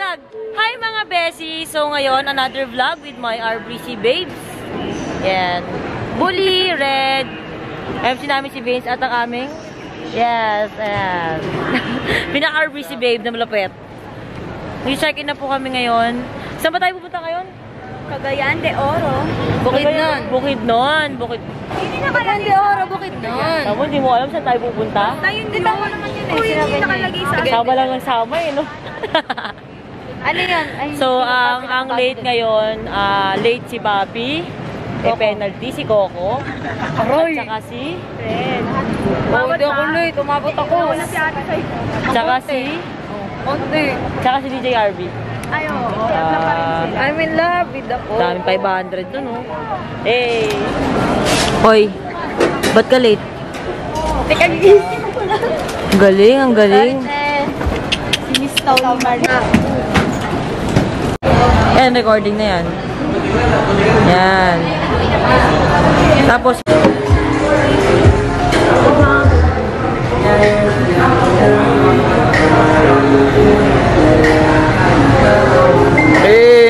vlog! Hi mga beshi! So ngayon, another vlog with my RBC babes. Yan. Bully, Red. MC namin si Vince at ang aming yes, ayan. Pinaka-RBC babe na malapit. Nag-check-in na po kami ngayon. Saan ba tayo pupunta ngayon? Cagayan de Oro. Bukidnon. Bukidnon. Hindi na Cagayan de Oro, Bukidnon. Tama, hindi mo alam saan tayo pupunta? Ayun din ako naman yun eh. Hindi nakalagay sa akin. Sama lang ng sama eh, no? Ano yun? So, ang late ngayon, late si Papi. Penalty si Coco. Aroy! At saka si Red. Hindi ako late, umabot ako. Tsaka si Tsaka si DJ RB. Ayo. I'm in love with the Coco. Daming 500 dun, no? Hey! Hoy! Ba't ka late? Teka, gigising ko lang. Galing, ang galing. Si Miss Tony Maria. Yan, recording na yan. Yan. Tapos, eh!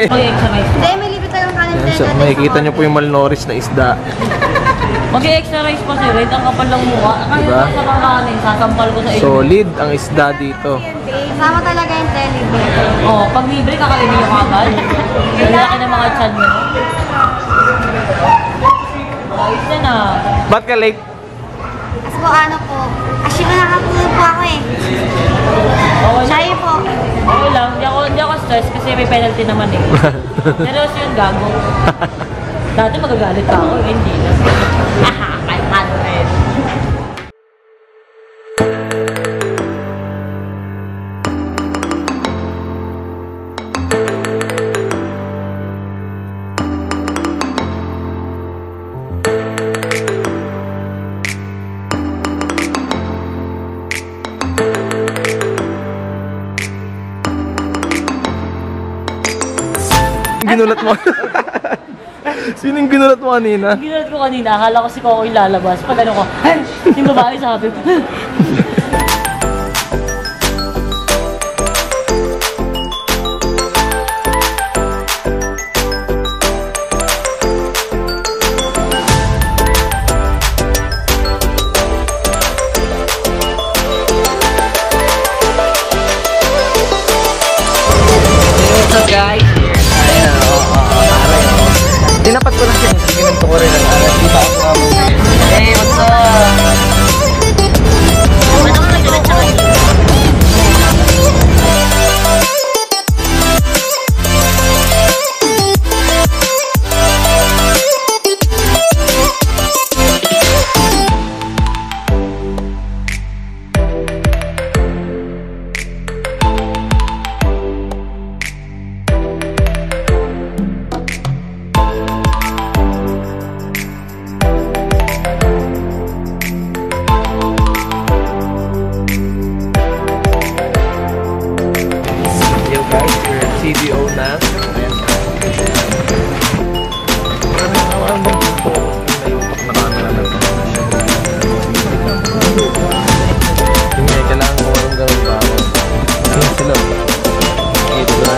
Hindi, may libre tayong kanin. So, makikita nyo po yung malnourished na isda. mag-extra rice pa si Red. Ang kapal lang mukha. Kasi Diba? sa kakanin, sasampal ko sa inyo. Solid ang isda dito. Kasama talaga yung television. Oh, pag libre, kakainin yung agad. Ang laki ng mga chan mo. Ayos na na. Ba't ka late? Kasi po ano po, kasi nakakatulog po ako eh. Okay lang. Shy po. Okay lang. Hindi ako stress kasi may penalty naman eh. Seryoso yun, gago. Dati magagalit pa ako, hindi na. Haha, 500. Ginulat mo. Sino yung ginulat mo kanina? Ginulat ko kanina, akala ko si Coco yung lalabas. Pag ano ko, yung babae sabi ko. What's up guys? Tinapat ko na siya. Ginanto ko rin ang alas. Di ba ako hey, what's up? Ano ka nagdalat sa kayo? Yo guys, we're CDO na. Ayan. Ano bang gusto? Nayutok na kami na lang. Hindi, kailangan ko yung gawin ba ako? Ayun sila. Ito na.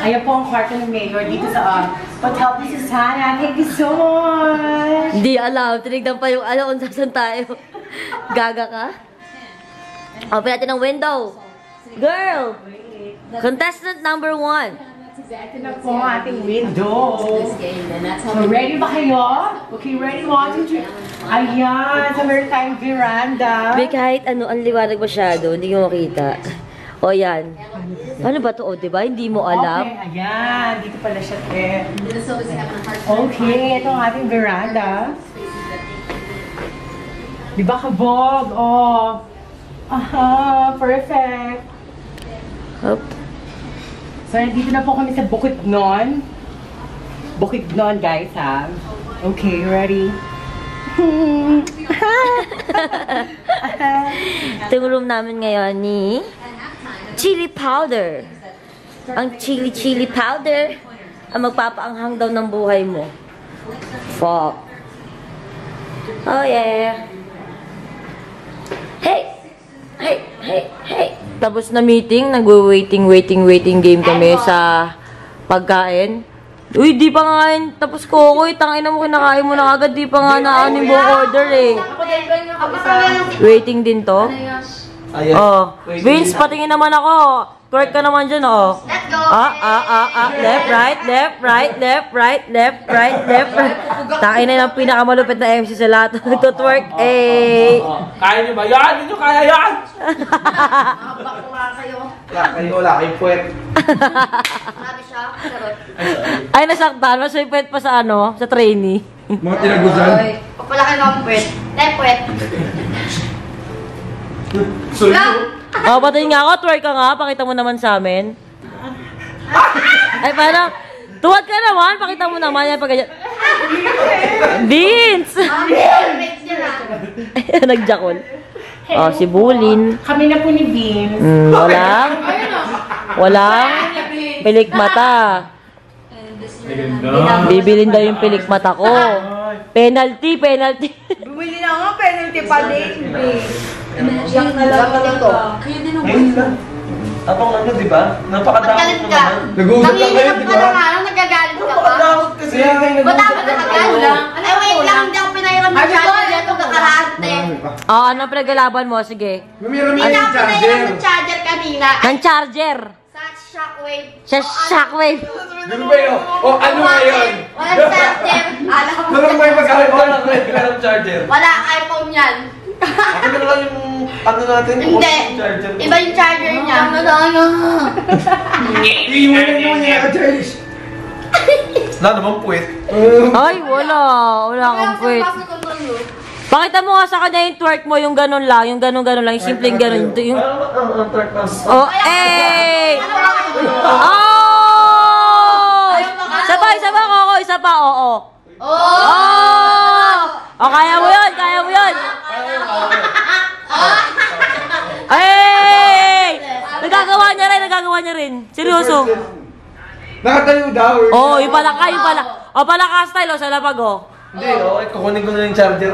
Ayan po ang kwarto ng Mayor dito sa Hotel Susana. Thank you so much! Hindi alam. Tinignan pa yung ano kung saan tayo. Gaga ka? Open natin ang window. Girl! Contestant number 1. Ito na po ang ating window. So, ready ba kayo? Okay, ready? 1, 2, 3. Ayan, sa meron tayong veranda. May kahit ano, ang liwanag masyado, hindi ko makita. O yan. Ano ba to? O, diba? Hindi mo alam. Okay, ayan. Dito pala siya, te. Okay, ito ang ating veranda. Diba kabog? Oh. Aha, perfect. Hop. So, nandito na po kami sa Bukidnon. Bukidnon, guys, ha? Okay, ready? Ito yung room namin ngayon ni chili powder. Ang chili powder ang magpapaanghang daw ng buhay mo. Fuck. Oh, yeah. Hey! Hey! Hey! Hey! Tapos na meeting, nag-waiting game kami sa pagkain. Uy, di pa nga yun. Tapos ko, tangina mo, kinakain mo na agad. Di pa nga na-anim buong order eh. Waiting din to. Oh. Vince, patingin naman ako. Twerk ka naman dyan, oh. Let's go! Left, right, left, right, left, right, left, right, left, right. Tain na yung pinakamalupit na MC sa lahat. Nagtutwerk, eh. Kaya nyo ba yan? Hindi nyo kaya yan! Bakla kayo. Wala kayong puwet. Sabi siya, sarot. Ay, nasaktan. Masipit pa sa ano, sa trainee. Mga tinagusan. Kapala kayo ng puwet. Puwet. Sorry. Oh, patayin nga ako. Twerk ka nga. Pakita mo naman sa amin. Ay, parang, tuwad ka naman. Pakita mo naman. Yan, pag ganyan. Vince! Nagjakol. Oh, si Bulin. Kami na po ni Vince. Walang pilik mata. Bibilin daw yung pilik mata ko. Penalty. Bumili na nga, penalty pa din. Yak na lang ito. Ngayon lang. Tapang ano, di ba? Napakadamot mo Magalit ka. naman. Nagulat lang kayo, di Nanginginom ka ba? na nga, nagagalit ka pa. Napakadamot kasi. Ba't dapat nakagalit? Ay, wait lang, hindi ako pinahiram ng charger dito kakarante. Oh, anong pinaglalaban mo? Sige. Meron Hindi na ako pinahiram ng charger kanina. Ng charger. Sa shockwave. Sa shockwave. Ganun ba yun? O ano ngayon? Walang charger. Alam ko. Ganun ba yung magkaroon charger? Wala iPhone yan. Ako na lang yung ano natin. Hindi. Charger. Iba yung charger niya. Iiwan na naman niya charge. Wala naman puwet. Ay, wala. Wala kang puwet. Pakita mo nga sa kanya yung twerk mo, yung ganun lang. Yung ganun lang. Yung simpleng ganun. Yung... Ang track na. Oh, eh! Oh! Isa pa, Coco. Isa pa, oo. Oh! Oh, kaya mo yun. Hey! Nagagawa niya rin. Seryoso. Nakatayo daw. Oh, yung palaka. Oh, palaka style, oh, sa lapag, oh. Hindi, okay. Kukunin ko na yung charger.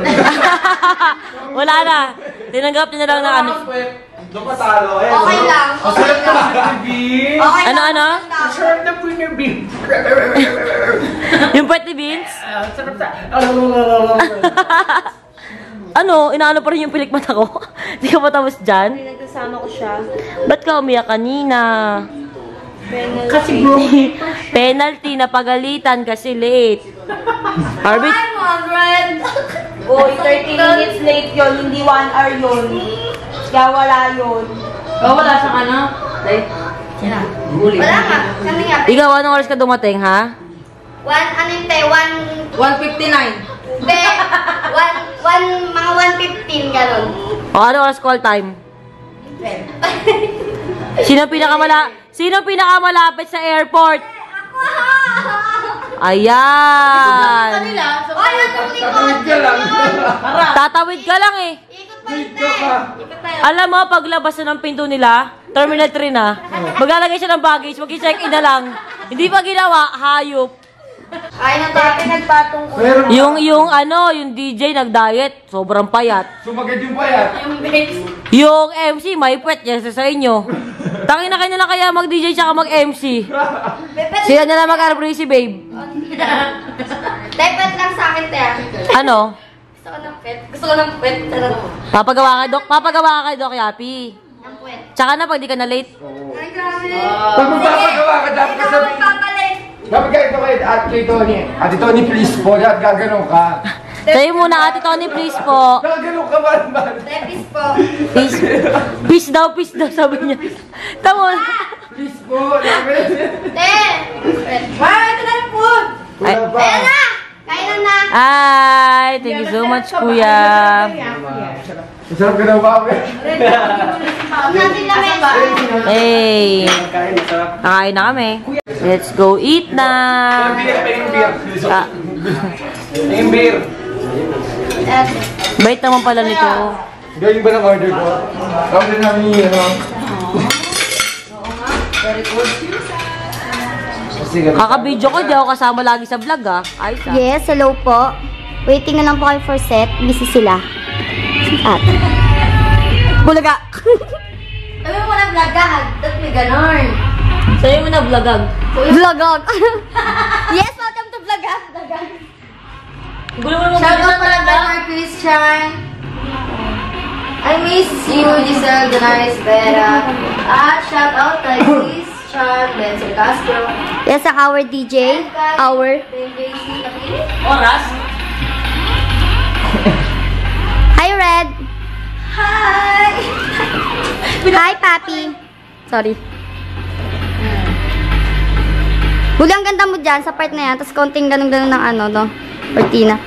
Wala na. Tinanggap niya na lang na ano. Doon pa talo. Okay lang. Ang sarap na Premier Bean. Okay Ano? Ang sarap na Premier Bean. Yung puwet ni Vince? Ang sarap na. Ano? Inaano pa rin yung pilik mata ko? Hindi ka pa tapos dyan? Nagkasama ko siya. Ba't ka umiyak kanina? Kasi bro. Penalty, napagalitan kasi late. Arbit? 100. Boy, 30 minutes late yun, hindi 1 hour yun. Kaya wala yun. Wala sa ano? Wala nga. Kami nga. Ikaw, anong oras ka dumating, ha? 159. Hindi. Mga 1:15 gano'n. O, anong oras call time? Sino pinakamalapit sa airport? Ayan. Ay, ang likod. Tatawid ka lang eh. Ikot pa rin. Alam mo, paglabas na ng pinto nila, Terminal 3 na, maglalagay siya ng baggage, mag-check in na lang. Hindi pa ginawa, hayop. Ay, natabi. Nagpatong ko. Yung DJ nag-diet, sobrang payat. Sumagad yung payat. Yung MC, may puwet yan sa inyo. Tangin na kayo na kaya mag-DJ tsaka mag-MC. Sila na lang mag-arbrisi, babe. Dapat lang sa akin, te. Ano? Gusto Gusto ko ng pet. Gusto ko ng pet. Papagawa ka, Dok. Papagawa ka, Dok Yapi. Ng pet. Tsaka na, pag di ka na late. Ay, grabe. Pag magpapagawa ka, dapat ka sabi. Papalit. Dapat ganito kay Tony. Ate Tony, please po. Dapat gaganon ka. Sa'yo muna, Ate Tony, please po. Gaganon ka man. Please po. Please. Peace daw, sabi niya. Tamo. Please po. Dapat. Wow, ito na yung food. Wala pa. Ayan na. Kailan na. Ay, thank you so much, Kuya. Masarap ka daw ba? Huwag natin lamin. Hey. Nakain na kami. Let's go eat na. Ah, Yung beer. bait naman pala nito. Gawin ba ng order ko? Order namin yung ano. Kaka-video ko, di ako kasama lagi sa vlog ah. Ayos ah. Yes, hello po. Waiting na lang po kayo for set. Busy sila. At. Bulaga. Sabi mo na vlogag. Dapat may ganon. Sa'yo mo na vlogag. Vlogag. Yes, welcome to Vlogag. Gulo mo naman Shout out pala kay Christian. I miss you, Giselle Donares Vera. At shout out kay Christian Benson Castro. Yes, ang our DJ. Our. Oras? Hi, Red. Hi! Hi, Papi. Sorry. Huli, ang ganda mo dyan sa part na yan. Tapos konting ganun-ganun ng ano, no? Cortina.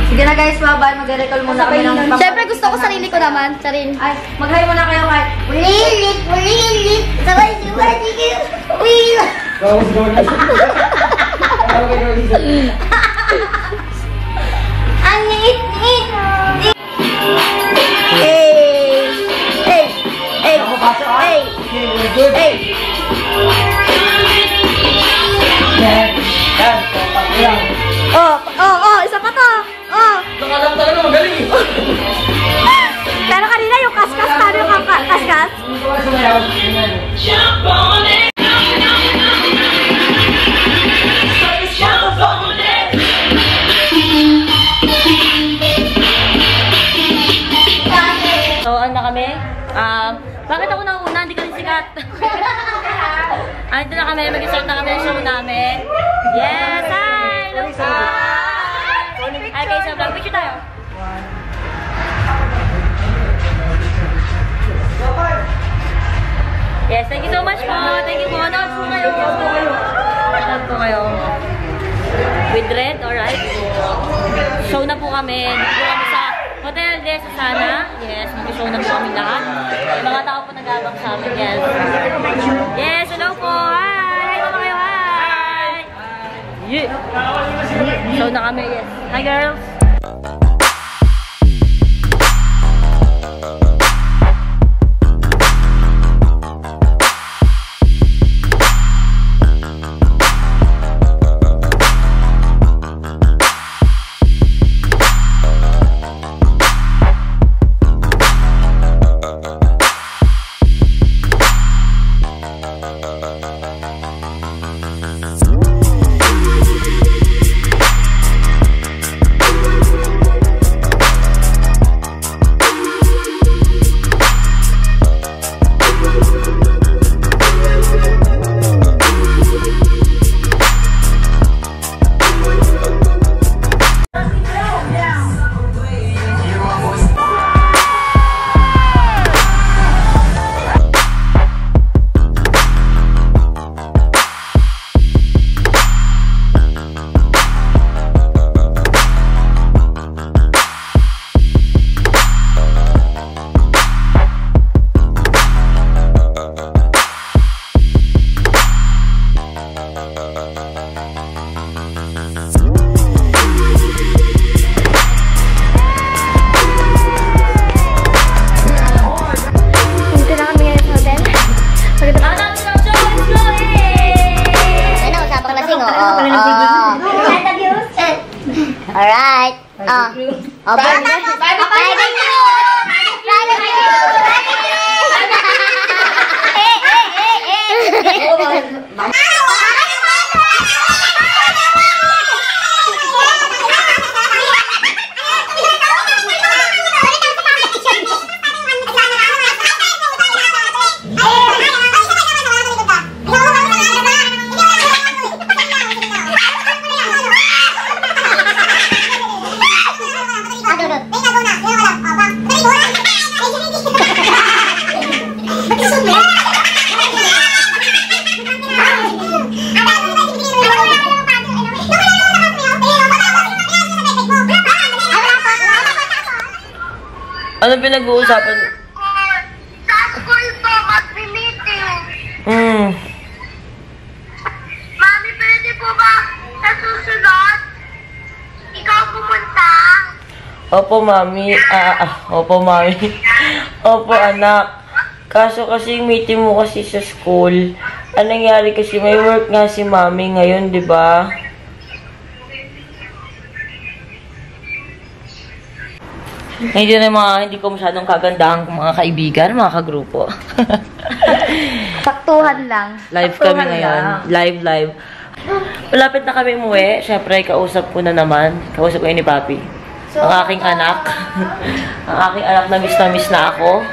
Sige na guys, bye-bye. Mag-recall muna kami ng Siyempre, gusto ko sarili ko naman. Sarili. Ay, mag-hi muna kayo kahit. Ulilit. Sabay-sabay. Ulilit. Tapos gawin niya. Ang liit-liit. Hey! Hey! Hey! Hey! Hey! Oh, isa pa to. Oh. Nakalam talaga, magaling. Pero kanina yung kaskas, paano yung kaskas? So, ano na kami? Bakit ako nang una? Hindi ka rin sikat. Andito na kami. Mag-start na kami ng show namin. Yes! Hi! Hello po! Hi guys, sa vlog. Picture tayo. Yes, thank you so much po. Thank you po. Nanood po kayo. Nanood po kayo. With Red, alright? Show na po kami. Dito po kami sa Hotel de Susana. Yes, mag-show na po kami lahat. Yung mga tao po nag-abang sa amin. Yes. Yes, hello po. Hi! Hi po kayo. Hi! Yeah. Show na kami. Yes. Hi girls. Alright. Anong pinag-uusapan? Sa school po, mag-meeting. Mami, pwede po ba sa susunod? Ikaw pumunta? Opo, mami. Opo, mami. Opo, anak. Kaso kasi yung meeting mo kasi sa school, anong nangyari kasi may work nga si mami ngayon, di ba? Hindi ko masyadong kagandang mga kaibigan, mga kagrupo. Saktuhan lang. Live kami ngayon. Live. Malapit na kami umuwi. Siyempre, kausap ko na naman. Kausap ko yun ni Papi. Ang aking anak. Ang aking anak na miss na ako.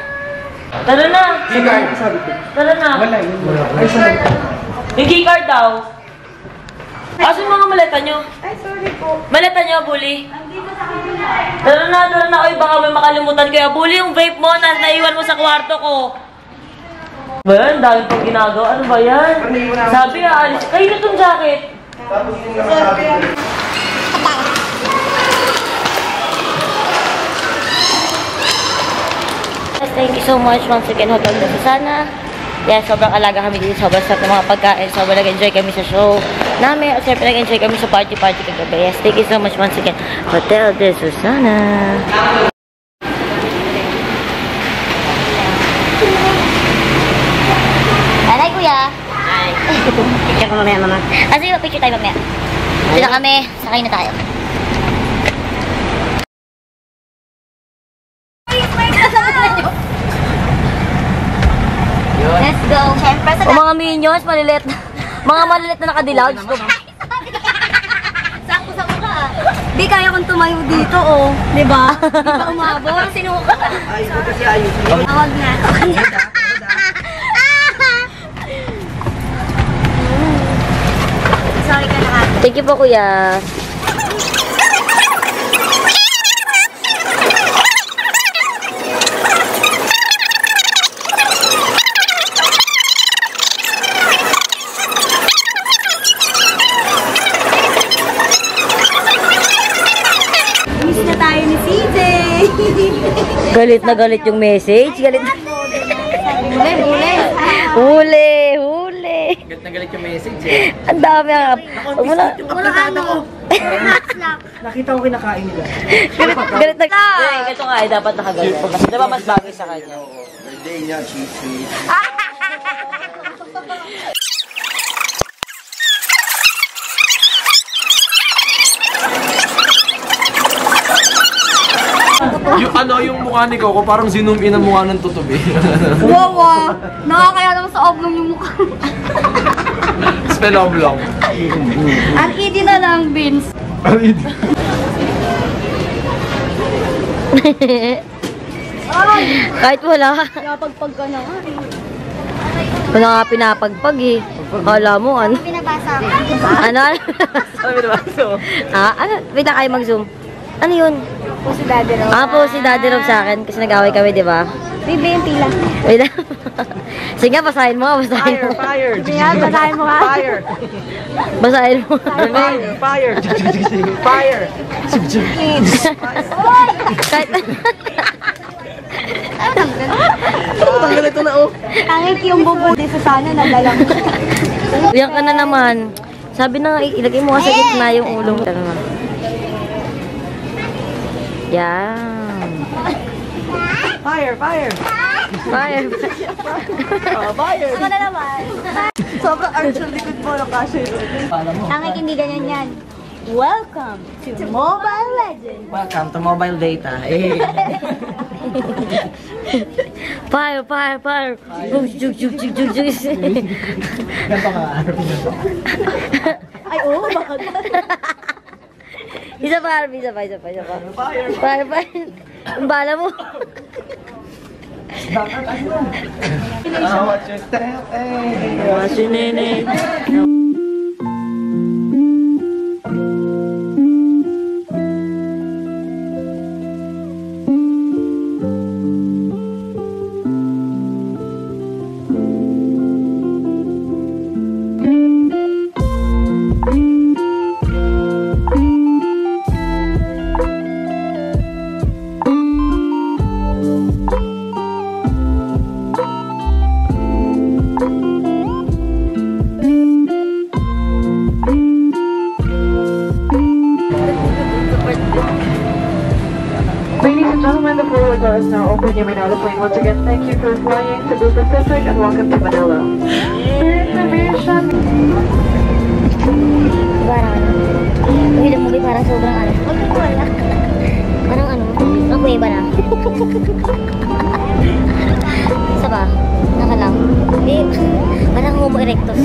Tara na! Tara na! Yung keycard daw. Asan mga maleta nyo? Ay, sorry po. Maleta nyo, Bully? Tara na. Uy, baka may makalimutan ko. Bully, yung vape mo, naiwan mo sa kwarto ko. Ba yan? Dahil pang ginagawa. Ano ba yan? Sabi alis. Kayo na itong jacket. Thank you so much once again, Hotel de Susana. Yes, sobrang alaga kami dito. Sobrang sarap ng mga pagkain. Sobrang nag-enjoy kami sa show namin. At syempre nag-enjoy kami sa party kagabi. Yes, thank you so much once again, Hotel de Susana. Alay, kuya. Hi. Picture ko mamaya, mama. Sige, picture tayo mamaya. Dito na kami. Sakay na tayo. Let's go. Siyempre, sa Mga minions, malilit. Mga malilit na nakadilaw. sakto ka. Di kaya kong tumayo dito, oh. Diba? Di pa umabot. Sinuka. Tawag na. Sorry ka na, ate. Thank you po, kuya. Galit na galit yung message. Galit na. Huli. Galit na galit yung message eh. Ang dami ang... Wala ano. Nakita ko kinakain nila. galit na... Ito nga, dapat nakagalit. Kasi diba mas bagay sa kanya. Birthday niya, sweet. Yung mukha ni Coco, parang zoom in ang mukha ng tutubi. Wow, nakakaya naman sa oblong yung mukha. Spell oblong. Ang idi na lang, Vince. Kahit wala. Napagpag ka na nga. Wala nga pinapagpag eh. Kala mo ano? Pinabasa ko. Ano? Ano? Wait na kayo mag-zoom. Ano yun? Po si Daddy Rob. Po si Daddy Rob sa akin kasi nag-away kami, di ba? Bibi yung pila. Wait na. Sige nga, basahin mo nga. Basahin mo. Fire! Sige nga, basahin mo nga. Fire! Basahin mo. Fire! Fire! Kahit... Tanggal ito na oh. Tangik yung bubuti sa sana nalalang. Uyan ka na naman. Sabi na nga, ilagay mo nga sa gitna yung ulo mo. Tara naman. Yan. Fire! Fire. Ako na naman. Sobrang arch ang likod mo, nakasya yun. Tangik hindi ganyan yan. Welcome to Mobile Legends. Welcome to mobile data. Fire. Oh, juk. Ganto ka, Ay, oo, bakit? Isa pa. Fire. Ang bala mo. What you tell Si Nene. gentlemen, the forward door is now open. You may now deploy once again. Thank you for flying to Blue Pacific and welcome to Manila. For information... Parang ano? Yung movie parang sobrang ano. Wala. Parang ano? Ang kuweba na. Isa ba? Nakalang. Eh, parang homo erectus.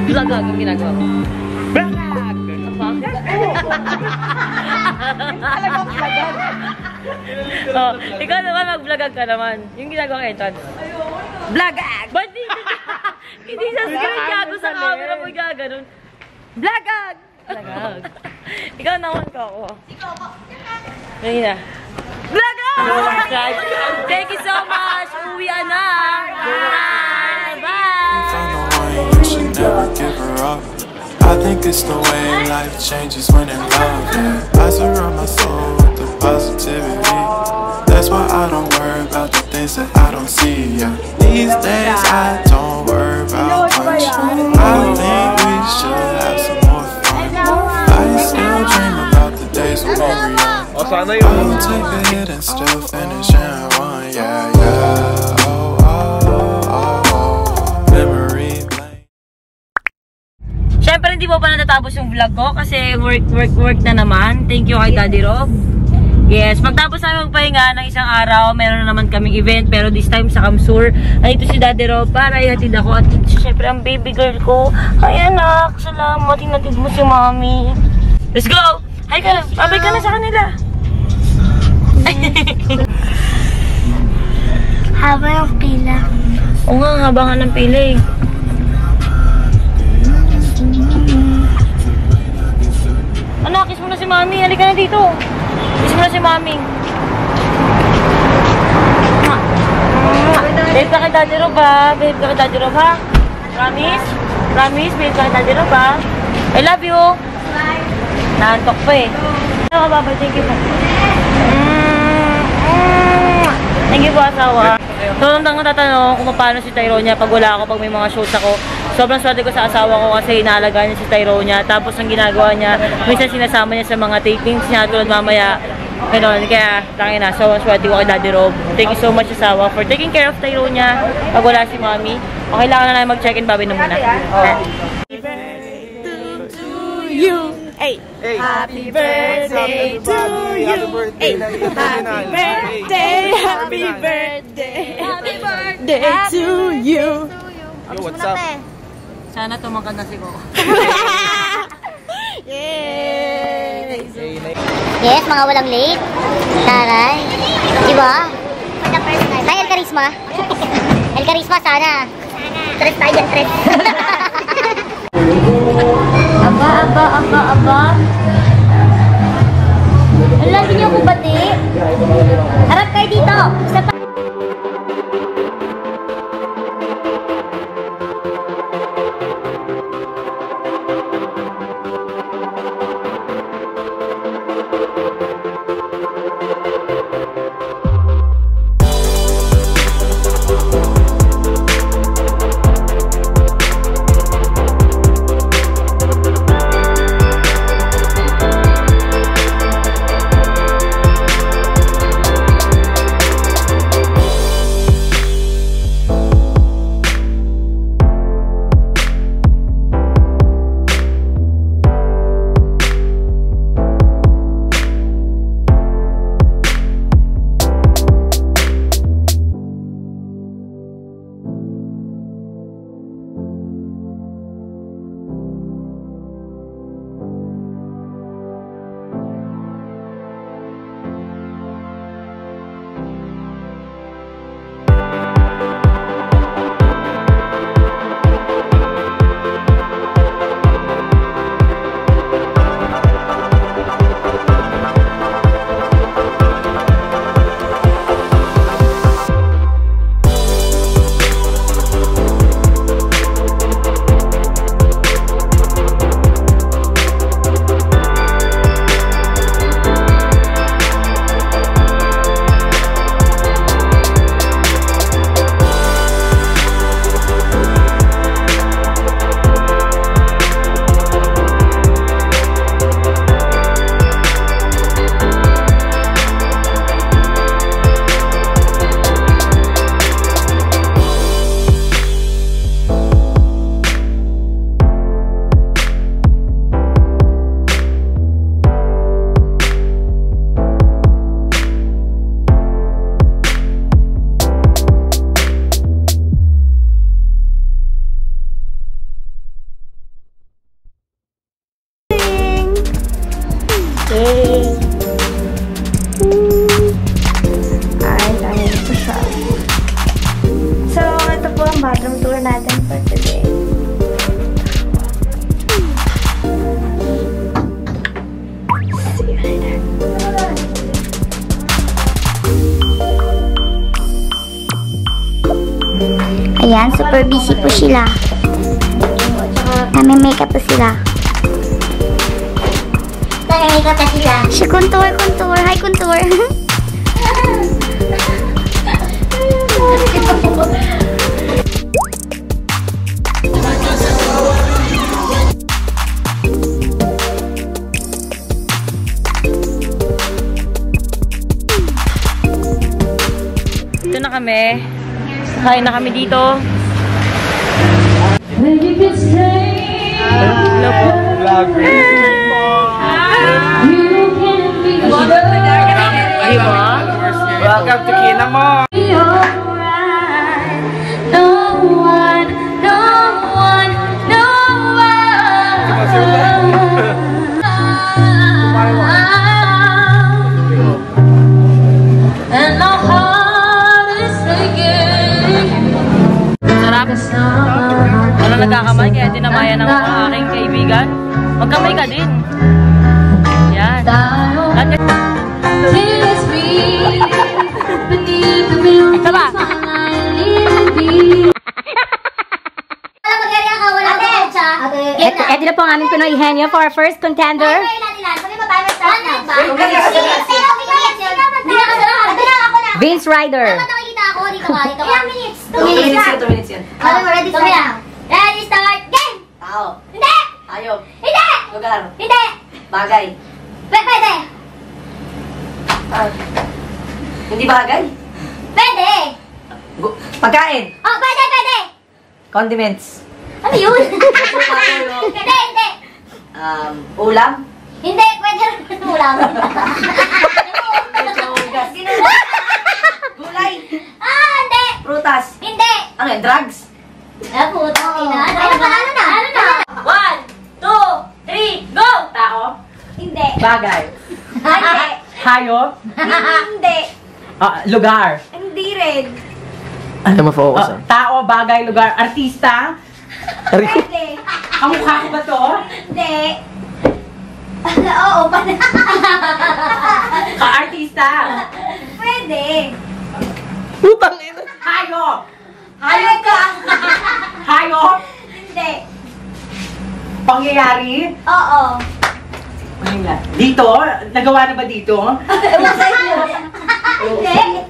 Vlog ang ginagawa ko. Vlog! Oh, ikaw naman mag-vlogag ka naman. Yung ginagawa ka entrance. Vlogag! Ba't hindi sa screen gago sa camera mo gaganon? Vlogag! Vlogag. Ikaw naman ka ako. Ngayon na. Vlogag! Thank you so much! Uwi na! Bye! Never give her up. I think it's the way life changes when in love. Yeah. I surround my soul with the positivity. That's why I don't worry about the things that I don't see. Yeah. These days I don't worry about much. I think we should have some more fun. I still dream about the days when we were young. I'll take a hit and still finish in one. Yeah, yeah. Siyempre, hindi mo pa natatapos yung vlog ko kasi work na naman. Thank you kay Daddy Rob. Yes, pagtapos namin magpahinga ng isang araw, meron na naman kaming event. Pero this time sa Kamsur, andito si Daddy Rob para ihatid ako. At siyempre, ang baby girl ko. Ay anak, salamat. Hinatid mo si Mommy. Let's go! Hi ka, babay ka na sa kanila. Haba yung pila. Oo nga, haba nga ng pila eh. Anak, kiss mo na si Mami. Halika na dito. Kiss mo na si Mami. Babe ka kay Daddy Rob ha. Babe ka kay Daddy Rob ha. Promise? Promise? Babe ka kay Daddy Rob ha. I love you. Naantok pa eh. Ano ka babay? Thank you po. Thank you po asawa. So, nang tatanong kung paano si Tyronia pag wala ako, pag may mga shows ako. Sobrang swerte ko sa asawa ko kasi inaalagaan niya si Tyronia. Tapos ang ginagawa niya, minsan sinasama niya sa mga tapings niya tulad mamaya. Ganon, kaya tangin na. So, swerte ko kay Daddy Rob. Thank you so much asawa for taking care of Tyronia pag wala si Mommy. Okay lang na namin mag-check-in, babi na muna. Happy birthday to you. Hey. Happy birthday to you. Hey. Happy birthday. Happy birthday. Happy birthday to you. Yo, what's up? Sana tumangkad na si Coco. Yay! Yes, mga walang late. Taray. Diba? Ay, El Carisma. El Carisma, sana. Tres tayo dyan, tres. Aba. Alam niyo ko bati? Harap kayo dito. Sa Ayan, super busy po sila. Nami-makeup po sila. Nami-makeup na sila. Si Contour. Hi, Contour. Ito na kami. Kain na kami dito. Hello po. Welcome to Kinamo! Wala nagkakamay, kaya tinamayan ng aking kaibigan. Magkamay ka din. Yan. Isa ba? Ito na po ang aming Pinoy Henyo for our first contender. Vince Ryder. Two minutes yun. Ready, start, game! Tao. Hindi! Hayop. Hindi! Lugar. Hindi! Bagay. Pwede! Hindi bagay. Pwede! Pagkain. Oh, pwede! Condiments. Ano yun? Hindi! Ulam. Hindi, pwede rin ulam. Gulay. Hindi! Prutas. Hindi! Ano yun? Drugs. Puto, ina. Ano na? 1, 2, 3, go! Tao. Hindi. Bagay. Hindi. Hayop. Hindi. Lugar. Hindi rin. Ayaw ma-focus Tao, bagay, lugar. Artista. Pwede. Kamukha ko ba to? Hindi. Oo, Artista. Pwede. Putang ina. Hayop. Hayop ka. Hayop. Hindi. Pangyayari. Oo. Dito? Nagawa na ba dito? Ewan sa'yo. Hindi.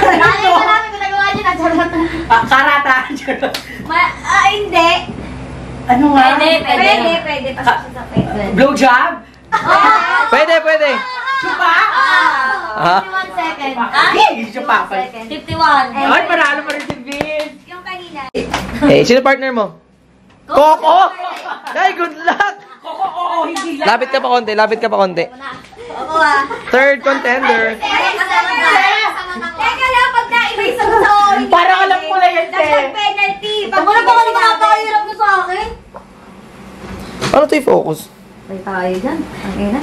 Marami ginagawa niyo na charot. Karata. Hindi. Ano nga? Pwede. Pasok sa pwede. Blowjob? Pwede. Chupa? Ah? 51 seconds. Chupa. 51. Ay, paralo pa rin si Vince. Yung kanina. Eh, sino partner mo? Coco! Ay, good luck! Oo, hindi lang. Lapit ka pa konti. Oo Third contender. Teka lang, pag na-erase ako sa orin. Para alam ko na yan, te. Nag-penalty. Pag wala pa kung nakakahirap mo sa akin. Ano to i-focus? May tayo dyan. Ang ina.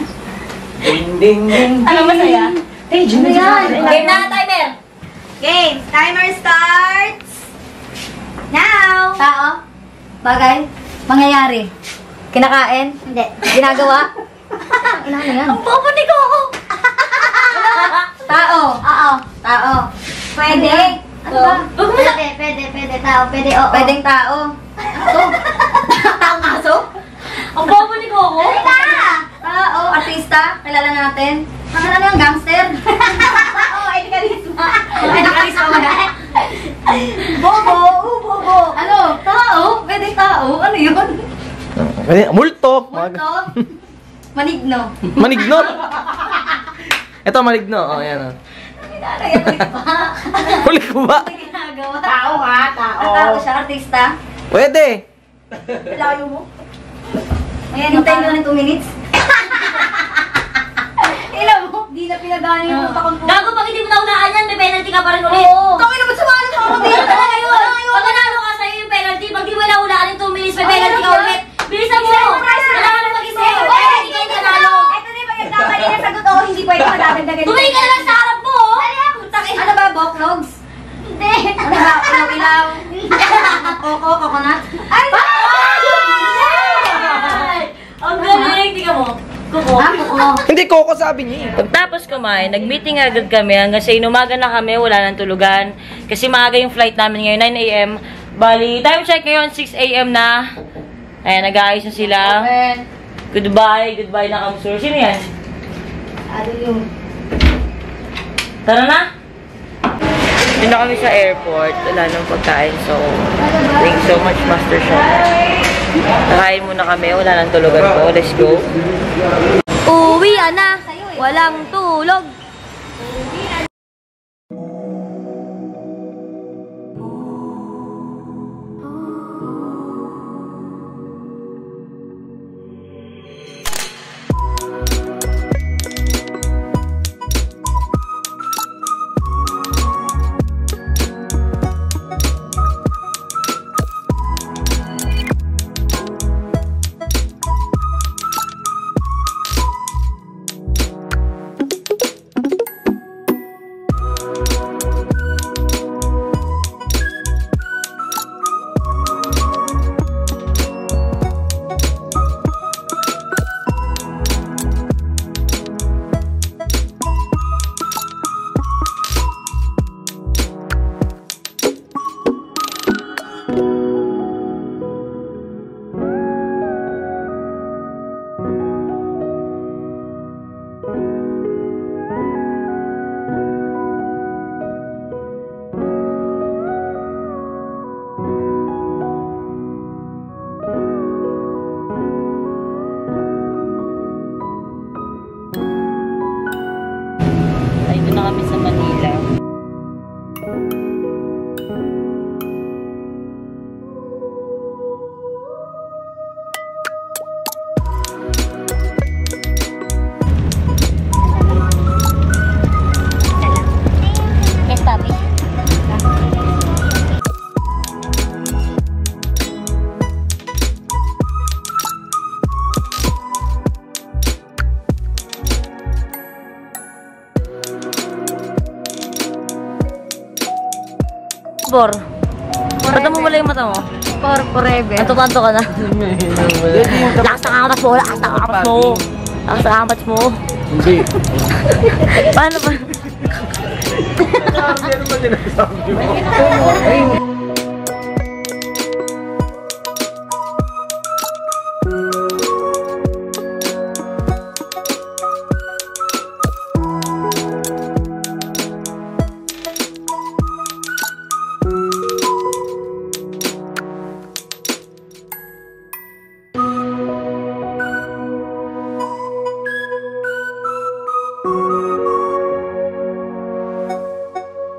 Ding. Ano masaya? Hey, Jimmy. Game na, timer. Game. Timer starts. Now. Tao. Bagay. Mangyayari. Kinakain. Hindi. Ginagawa. Ina na yan. Ang bobo ni Coco. Tao. Oo. Tao. Pwede. Ano ba? Pwede. Tao. Pwede, oo. Pwedeng tao. Aso. Taong aso? Ang bobo ni Coco. Tao. Artista. Kilala natin. Ano yung gangster? Oo, Eddie Carisma. Eddie Carisma wala. Bobo. Bobo. Ano? Tao. Pwedeng tao. Ano yun? Multo. Multo. Manigno. Manigno. Ito, maligno. Oh, yan. Huli ko ba? Ginagawa. Tao ha, tao. Tao siya, artista. Pwede. Layo mo. Ayan, hintayin ko ng 2 minutes. Ilan mo? Di na pinagana yung utak ko. Gago, pag hindi mo naulaan yan, may penalty ka pa rin ulit. Oo. Kami naman sumali sa ako. Hindi talaga yun. Pag nanalo ka sa'yo yung penalty, pag di mo naulaan yung 2 minutes, may penalty ka ulit. Bilisan mo! Kailangan na mag-isip. Hindi kayo nanalo. Ito na yung magandang na sagot. Oo, hindi pwede madagdagan. Tumingin ka na lang sa harap mo! Ano ba, boklogs? Hindi. Ano ba, ilaw-ilaw? Coco, coconut? Ay! Ang galing! Tingnan mo. Kuko. Kuko. Hindi, Coco sabi niya eh. Pagtapos kumain, nag-meeting agad kami hanggang sa inumaga na kami, wala nang tulugan. Kasi maaga yung flight namin ngayon, 9 AM. Bali, time check ngayon, 6 AM na. Ayan, nag-aayos na sila. Goodbye na Kamsur. Sino yan? Ano yung... Tara na! Doon na kami sa airport. Wala nang pagkain. So, thank you so much, Master Sean. Nakain muna kami. Wala nang tulugan po. Let's go. Uwi na! Walang tulog! Kami sa Manila. Yes, papi. Bor. Ba't mo mula yung mata mo? Forever. Anto-anto ka na. Lakas ng kampas mo. Lakas ng kampas mo. Lakas ng kampas mo. Hindi. Paano ba? Ano ba sinasabi mo?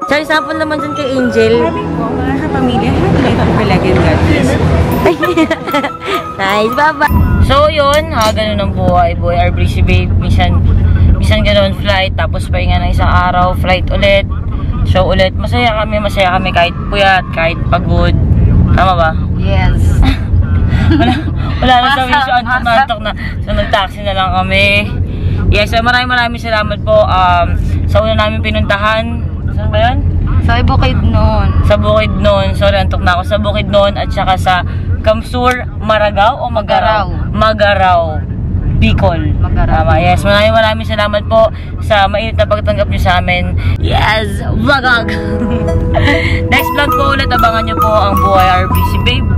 Sorry, sample naman dyan kay Angel. Maraming po, mga kapamilya, happy life ang palagi and God bless. Nice, bye-bye. So, yun. Ganun ang buhay. Boy, our breezy babe. Minsan ganun flight. Tapos pahinga ng isang araw. Flight ulit. Show ulit. Masaya kami kahit puyat, kahit pagod. Tama ba? Yes. wala na sa wish on tumatok na. So, nag-taxi na lang kami. Yes, maraming salamat po. Sa una namin pinuntahan. Saan ba yun? Sa Bukidnon. Sa Bukidnon. Sorry, antok na ako. Sa Bukidnon at saka sa Kamsur, Maragao o Magaraw? Magaraw. Bicol. Magaraw. Tama, yes. Maraming salamat po sa mainit na pagtanggap nyo sa amin. Yes! Vlog! Next vlog po ulit. Abangan nyo po ang buhay RBC Babe.